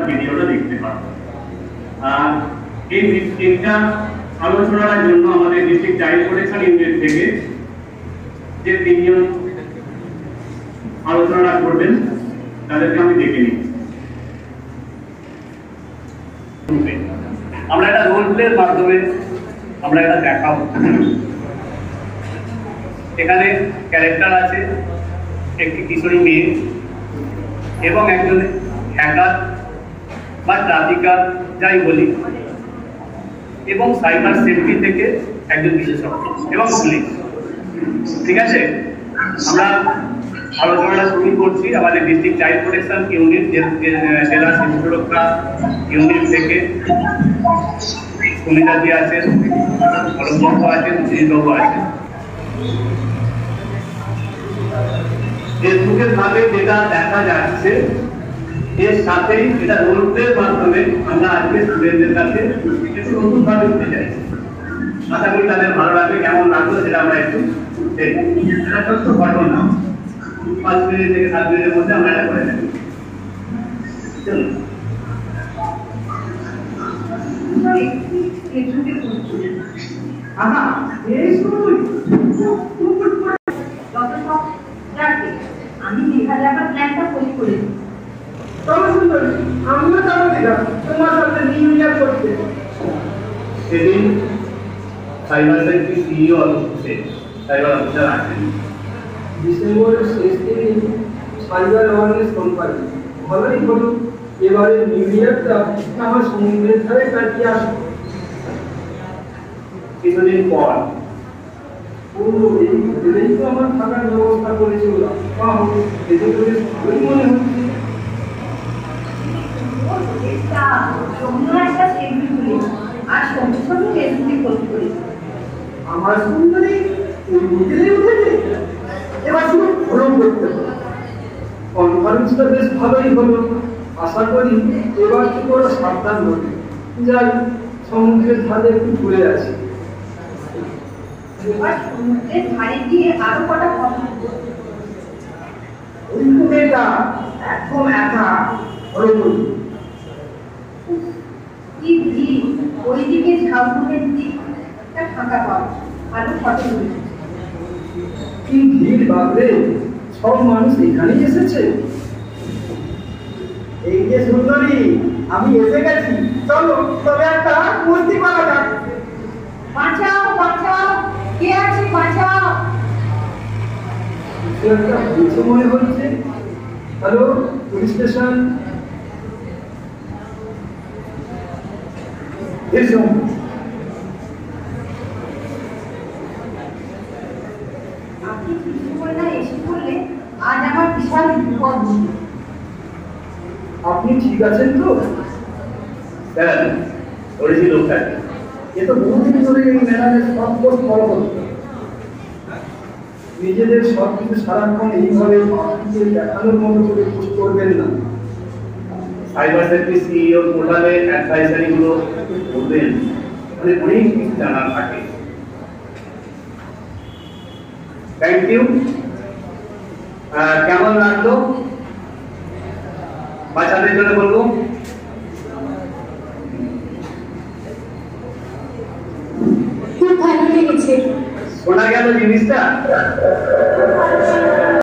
ভিডিওটা দেখতে পারো। আর এই তিনটা আলোচনার জন্য আমাদের ডিস্ট্রিক্ট চাইল্ড প্রোটেকশন ইউনিট থেকে যে তিনজন আলোচনা করবেন তাদেরকে আমি ডেকে নিই। আমরা একটা রোল প্লের মাধ্যমে আমরা এটা দেখাবো। এখানে ক্যারেক্টার আছে একটি কিশোরী মেয়ে এবং একজন হ্যাকার বা ট্রাফিকার যাই বলি, এবং সাইবার সেফটি থেকে একজন বিশেষজ্ঞ এবং পুলিশ। ঠিক আছে, আমরা আলোচনাটা শুরু করছি আমাদের ডিস্ট্রিক্ট চাইল্ড প্রোটেকশন ইউনিট, জেলা শিশু সুরক্ষা ইউনিট থেকে সুমিতাদি আছেন, অলম্বর্ষ আছেন, শ্রীবাবু আছেন। ফেসবুকের ভাবে যেটা দেখা যাচ্ছে এর সাথেই এটা রোল প্লের মাধ্যমে আমরা আজকে স্টুডেন্টদের কাছে কিছু নতুন ভাবে দিতে চাইছি। আশা করি তাদের ভালো লাগবে। কেমন লাগলো সেটা আমরা একটু দেখব। এটা ছোট্ট ঘটনা, 5 মিনিট থেকে 7 মিনিটের মধ্যে আমরা এটা করে নেব। চলুন। আমি মেঘালয় আবার প্ল্যানটা তৈরি করেছি। আমিও যাবো দিদা তোমার সাথে নিউ ইয়ার করতে। সেদিন সাইবার সেফটি সিইও অফিসে সাইবার অফিসার আছেন। ডিসেম্বরের শেষ দিনে সাইবার অ্যাওয়ারনেস কোম্পানি ভালোই হলো। এবারে নিউ ইয়ারটা আমার সমুদ্রের ধারে কাটিয়ে আসবো। কিছুদিন পর এই তো আমার থাকার ব্যবস্থা করেছে ওরা। এদের ভালোই মনে হচ্ছে। আমার সুন্দরী হোটেলে উঠেছে, এবার শুধু ভ্রমণ করতে হবে। কনফারেন্সটা বেশ ভালোই হলো। আশা করি এবার থেকে ওরা সাবধান হবে। যাই সমুদ্রের ধারে একটু ঘুরে আসি। সমুদ্রের ধারে গিয়ে আরো কটা কথা ওই মেয়েটা এখন একা কি ভিড়, ওইদিকে ঝাউবনের দিকটা ফাঁকা পাও, আরো ফটো তুলেছে। কি ভিড় বাপরে, সব মানুষ এখানেই এসেছে। এই যে সুন্দরী, আমি এসে গেছি। চলো তবে একটা মূর্তি করা যাক। বাঁচাও বাঁচাও, কে আছে বাঁচাও। একটা বুঝে মনে হচ্ছে। Hello, police station. আপনি কিছু বলে এসে বললে আজ আমার বিশাল বিপদ। আপনি ঠিক আছেন তো? স্যার, ওরেছি লোকটা এ তো বহুদিন ধরে এই ম্যাডামের সব পোস্ট ফলো করতো। নিজেদের সব কিছু সারাক্ষণ এইভাবে আপনাকে দেখানোর মতো করে পোস্ট করবেন না। সাইবার সেফটি সিইও পোর্টালে অ্যাডভাইসারি গুলো বলবেন, মানে অনেক কিছু জানার থাকে। Thank you. কেমন লাগলো? বাচ্চাদের জন্য বলবো খুব ভালো লেগেছে। শোনা গেল জিনিসটা।